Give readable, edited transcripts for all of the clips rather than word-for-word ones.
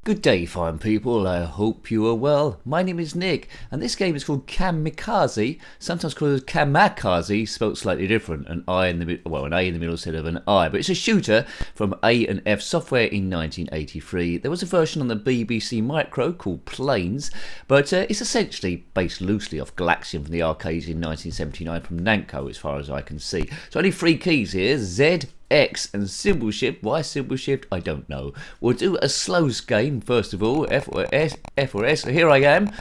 Good day, fine people. I hope you are well. My name is Nick, and this game is called Kamikaze, sometimes called Kamikaze, spelled slightly different, an I in the middle, well, an A in the middle instead of an I. But it's a shooter from A&F Software in 1983. There was a version on the BBC Micro called Planes, but it's essentially based loosely off Galaxian from the arcades in 1979 from NAMCO, as far as I can see. So only three keys here: Z, X and symbol shift. Why symbol shift? I don't know. We'll do a slow game first of all. F or S, F or S. So here I am.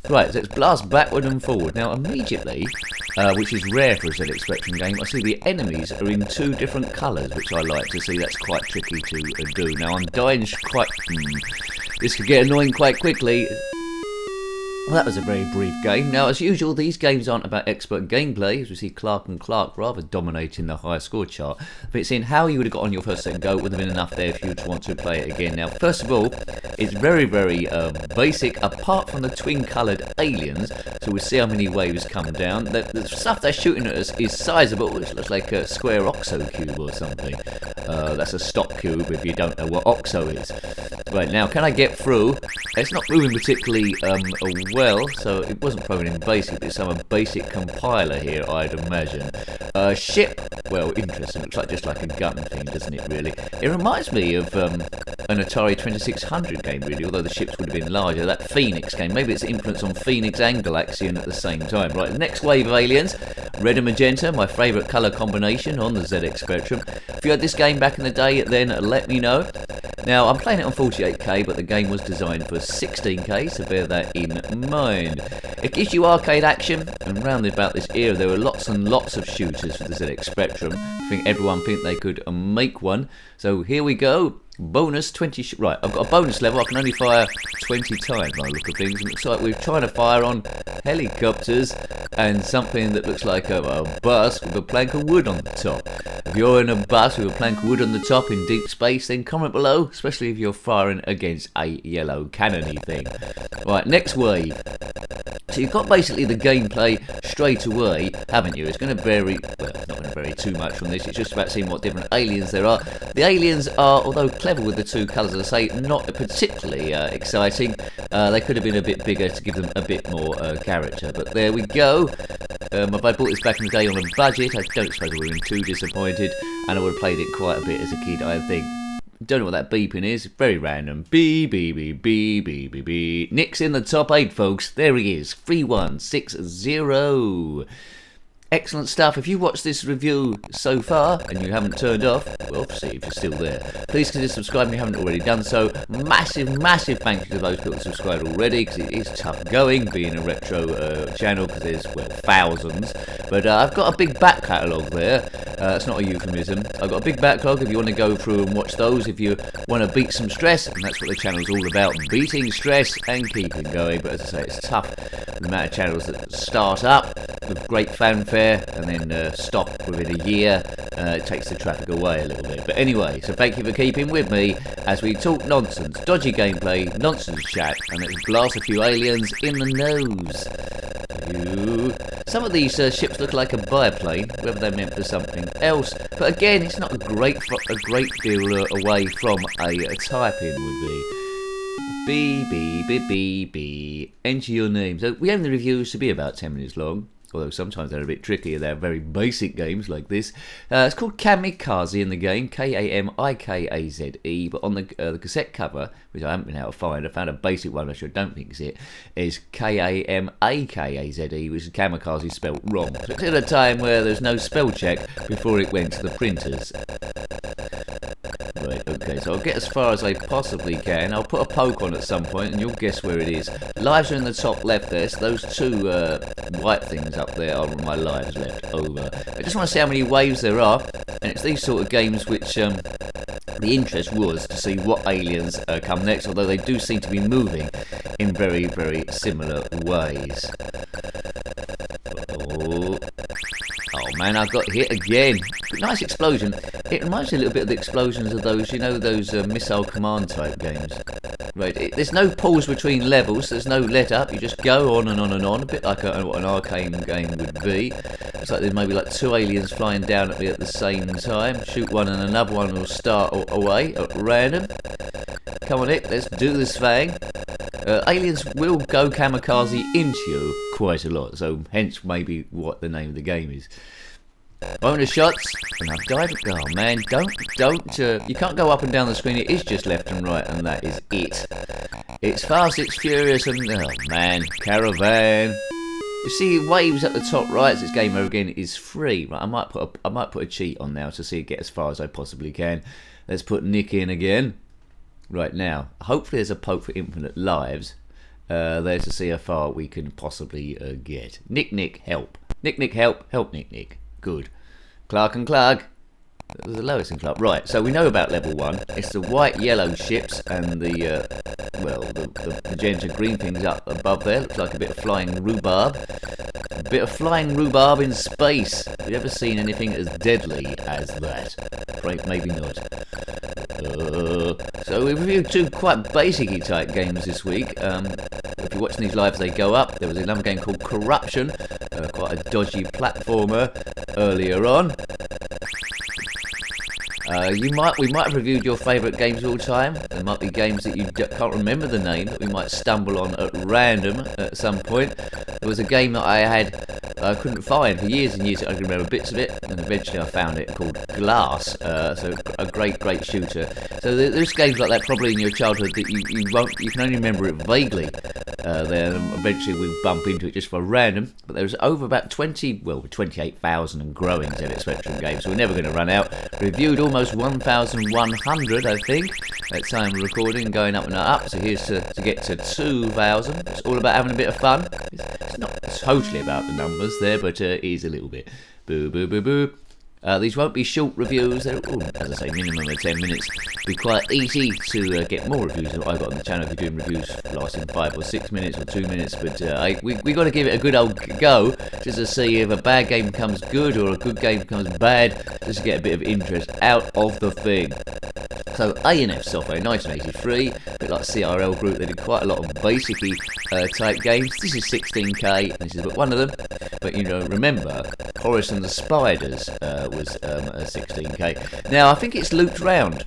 Right, so let's blast backward and forward. Now immediately, which is rare for a zxspectrum game, I see the enemies are in two different colours, which I like to see. That's quite tricky to do. Now I'm dying quite... this could get annoying quite quickly. Well, that was a very brief game. Now, as usual, these games aren't about expert gameplay, as we see Clark and Clark rather dominating the high score chart. But it's in how you would have got on your first second go. It would have been enough there if you would want to play it again. Now, first of all, it's very, very basic, apart from the twin-coloured aliens. So we'll see how many waves come down. The stuff they're shooting at us is sizable, which looks like a square OXO cube or something. That's a stop cube if you don't know what OXO is. Right, now, can I get through? It's not moving particularly well, so it wasn't programmed in basic, it's some basic compiler here, I'd imagine. Ship, well, interesting, looks like just like a gun thing, doesn't it, really? It reminds me of an Atari 2600 game, really, although the ships would have been larger. That Phoenix game, maybe it's influence on Phoenix and Galaxian at the same time. Right, the next wave of aliens, red and magenta, my favourite colour combination on the zxspectrum. If you had this game back in the day, then let me know. Now, I'm playing it on 48K, but the game was designed for 16K, so bear that in mind. It gives you arcade action, and round about this era there were lots and lots of shooters for the ZXspectrum. I think everyone think they could make one. So here we go. Bonus 20... right, I've got a bonus level. I can only fire 20 times by the look of things. It looks like we're trying to fire on helicopters and something that looks like a bus with a plank of wood on the top. If you're in a bus with a plank of wood on the top in deep space, then comment below, especially if you're firing against a yellow cannon-y thing. Right, next wave. So you've got basically the gameplay straight away, haven't you? It's going to vary, well, it's not going to vary too much from this, it's just about seeing what different aliens there are. The aliens are, although clever with the two colours, as I say, not particularly exciting. They could have been a bit bigger to give them a bit more character, but there we go. If I bought this back in the day on a budget, I don't suppose I would have been too disappointed, and I would have played it quite a bit as a kid, I think. Don't know what that beeping is. Very random. Beep, beep, beep, beep, beep, beep, beep. Nick's in the top 8, folks. There he is. 3160. Excellent stuff. If you watched this review so far and you haven't turned off, well, see if you're still there. Please consider subscribing if you haven't already done so. Massive, massive thank you to those people who subscribed already, because it is tough going being a retro channel, because there's, well, thousands. But I've got a big back catalogue there. That's not a euphemism. I've got a big backlog if you want to go through and watch those. If you want to beat some stress, and that's what the channel's all about, beating stress and keeping going. But as I say, it's tough, the amount of channels that start up with great fanfare and then stop within a year. It takes the traffic away a little bit. But anyway, so thank you for keeping with me as we talk nonsense, dodgy gameplay, nonsense chat, and let's blast a few aliens in the nose. Some of these ships look like a biplane, whether they're meant for something else. But again, it's not a great deal away from a type-in would be. B, B, B, B, B. Enter your name. So we aim the reviews to be about 10 minutes long, although sometimes they're a bit tricky. They're very basic games like this. It's called Kamikaze in the game, K-A-M-I-K-A-Z-E, but on the cassette cover, which I haven't been able to find, I found a basic one, which I don't think is it, is K-A-M-A-K-A-Z-E, which is Kamikaze spelt wrong. So it's at a time where there's no spell check before it went to the printers. Right, okay, so I'll get as far as I possibly can. I'll put a poke on at some point and you'll guess where it is. Lives are in the top left there, so those two white things up there are my lives left over. I just want to see how many waves there are, and it's these sort of games which the interest was to see what aliens come next, although they do seem to be moving in very, very similar ways. Oh man, I got hit again. Nice explosion. It reminds me a little bit of the explosions of those, you know, those missile command type games. Right, there's no pause between levels, there's no let up, you just go on and on and on, a bit like what an arcade game would be. Looks like there's maybe like two aliens flying down at me at the same time. Shoot one and another one will start away at random. come on Nick, let's do this thing. Aliens will go kamikaze into you quite a lot, so hence maybe what the name of the game is. Bonus shots, and I've died. Oh man, don't, you can't go up and down the screen, it is just left and right, and that is it. It's fast, it's furious, and oh man, caravan. You see waves at the top right as this game over again is free. Right, I might put a cheat on now to see it get as far as I possibly can. Let's put Nick in again. Right now, hopefully there's a poke for infinite lives. There to see how far we can possibly get. Nick, help. Nick, help. Help, Nick. Good. Clark and Clark. That was the lowest in Clark. Right, so we know about level 1. It's the white, yellow ships and the magenta green things up above there. Looks like a bit of flying rhubarb. A bit of flying rhubarb in space. Have you ever seen anything as deadly as that? Right, maybe not. So we reviewed 2 quite basic-y type games this week. If you're watching these live as they go up, there was another game called Corruption, quite a dodgy platformer earlier on. We might have reviewed your favourite games of all time. There might be games that you can't remember the name that we might stumble on at random at some point. There was a game that I couldn't find for years and years. I could remember bits of it, and eventually I found it, called Glass. So a great shooter. So there's games like that probably in your childhood that you can only remember it vaguely. Then eventually we bump into it just for random. But there's over about 28,000 and growing ZxSpectrum games, so we're never going to run out. Reviewed almost 1,100, I think, at time of recording, going up and up. So here's to get to 2,000. It's all about having a bit of fun. It's not totally about the numbers there, but it is a little bit. Boo, boo, boo, boo. These won't be short reviews. They're, as I say, minimum of 10 minutes. It'll be quite easy to get more reviews than I've got on the channel if you're doing reviews lasting 5 or 6 minutes or 2 minutes. But we got to give it a good old go just to see if a bad game becomes good or a good game becomes bad, just to get a bit of interest out of the thing. So A&F Software, 1983, a bit like CRL Group, they did quite a lot of basic-y type games. This is 16K, this is but one of them. But you know, remember, Horace and the Spiders was a 16K. Now I think it's looped round.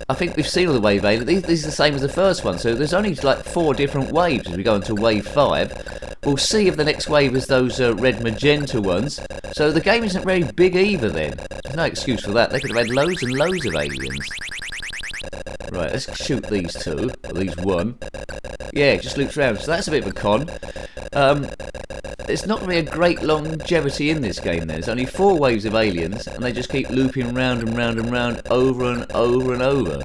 I think we've seen all the wave 8. These are the same as the first one, so there's only like 4 different waves as we go into wave 5. We'll see if the next wave is those red magenta ones. So the game isn't very big either then. There's no excuse for that. They could have had loads and loads of aliens. Right, let's shoot these 2, or these 1. Yeah, it just loops around, so that's a bit of a con. There's not going to be a great longevity in this game. There's only 4 waves of aliens, and they just keep looping round and round and round, over and over and over.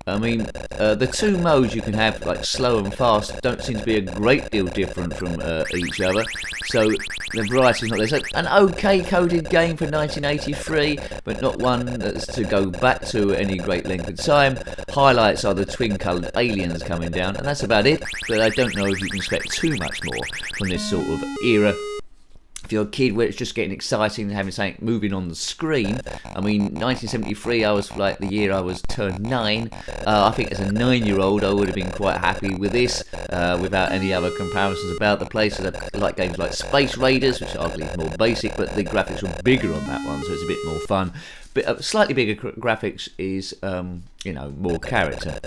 I mean, the 2 modes you can have, like slow and fast, don't seem to be a great deal different from each other. So the variety is not there. So an okay coded game for 1983, but not one that's to go back to any great length of time. Highlights are the twin-coloured aliens coming down, and that's about it. But I don't know if you can expect too much more from this sort of era. If you're a kid where it's just getting exciting and having something moving on the screen, I mean, 1973, I was like the year I was turned 9. I think as a 9-year-old, I would have been quite happy with this, without any other comparisons about the place. I like games like Space Raiders, which arguably is more basic, but the graphics were bigger on that one, so it's a bit more fun. But slightly bigger graphics is, you know, more character.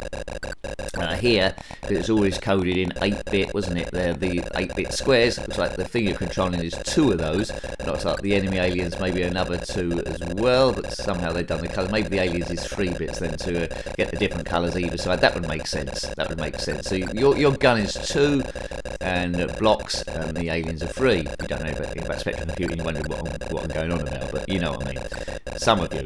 Here, it's always coded in 8-bit, wasn't it? They're the 8-bit squares. Looks like the thing you're controlling is 2 of those. Looks like the enemy aliens, maybe another 2 as well, but somehow they've done the colour. Maybe the aliens is 3 bits then to get the different colours either side. That would make sense. That would make sense. So your gun is 2 and blocks, and the aliens are 3. You don't know about spectrum computing, you wonder what I'm going on about, but you know what I mean. Some of you.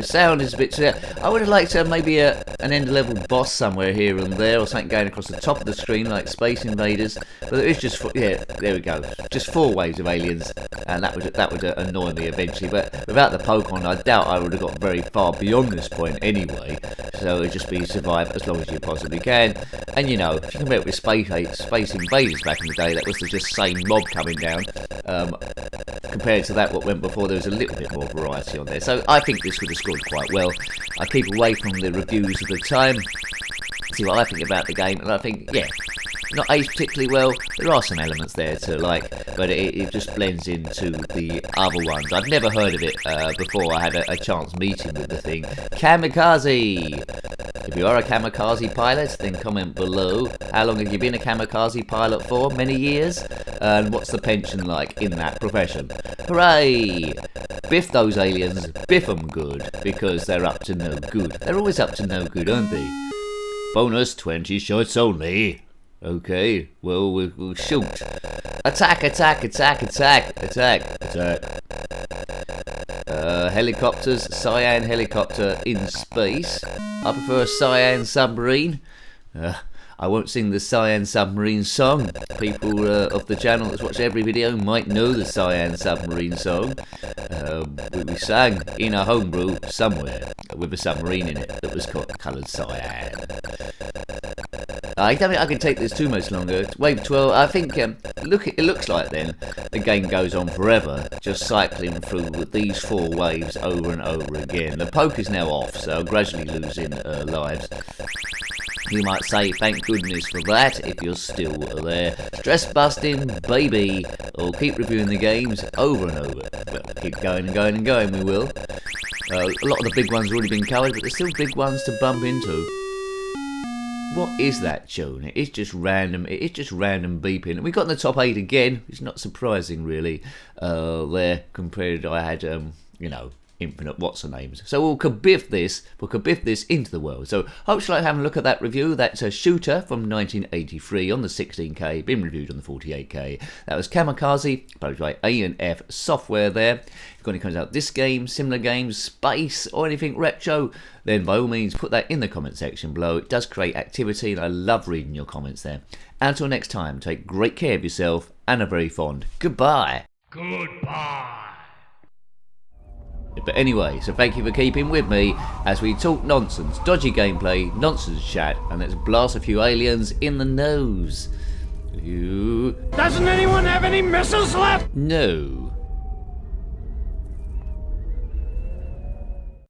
Sound is a bit. I would have liked maybe an end level boss somewhere here and there, or something going across the top of the screen like Space Invaders. But there is just there we go, just 4 waves of aliens, and that would annoy me eventually. But without the Pokemon, I doubt I would have got very far beyond this point anyway. So it'd just be survive as long as you possibly can. And you know, if you compare it with Space Invaders back in the day, that was the just same mob coming down. Compared to that, what went before, there was a little bit more variety on there. So I think this would have scored quite well. I keep away from the reviews of the time, see what I think about the game, and I think, yeah, not aged particularly well. There are some elements there to like, but it just blends into the other ones. I've never heard of it before I had a chance meeting with the thing. Kamikaze! If you are a kamikaze pilot, then comment below. How long have you been a kamikaze pilot for? Many years? And what's the pension like in that profession? Hooray! Biff those aliens, biff them good, because they're up to no good. They're always up to no good, aren't they? Bonus 20 shots only. Okay, well, we'll shoot. Attack, attack, attack, attack, attack, attack. Helicopters, cyan helicopter in space. I prefer a cyan submarine. I won't sing the cyan submarine song. People of the channel that watch every video might know the cyan submarine song. We sang in a homebrew somewhere with a submarine in it that was coloured cyan. I don't think I can take this too much longer. Wave 12, I think, look, it looks like then the game goes on forever, just cycling through with these 4 waves over and over again. The poke is now off, so I'm gradually losing lives. You might say thank goodness for that if you're still there. Stress busting, baby, or keep reviewing the games over and over. Well, keep going and going and going, we will. A lot of the big ones have already been covered, but there's still big ones to bump into. What is that tune? It's just random. It's just random beeping. We got in the top 8 again. It's not surprising, really. There compared to I had, you know, infinite what's-her-names. So we'll kabiff this into the world. So hope you like having a look at that review. That's a shooter from 1983 on the 16K, been reviewed on the 48K. That was Kamikaze, published by A&F Software there. If anyone comes out this game, similar games, space, or anything retro, then by all means put that in the comment section below. It does create activity and I love reading your comments there. Until next time, take great care of yourself and a very fond goodbye. Goodbye. But anyway, so thank you for keeping with me as we talk nonsense, dodgy gameplay, nonsense chat, and let's blast a few aliens in the nose. Doesn't anyone have any missiles left? No.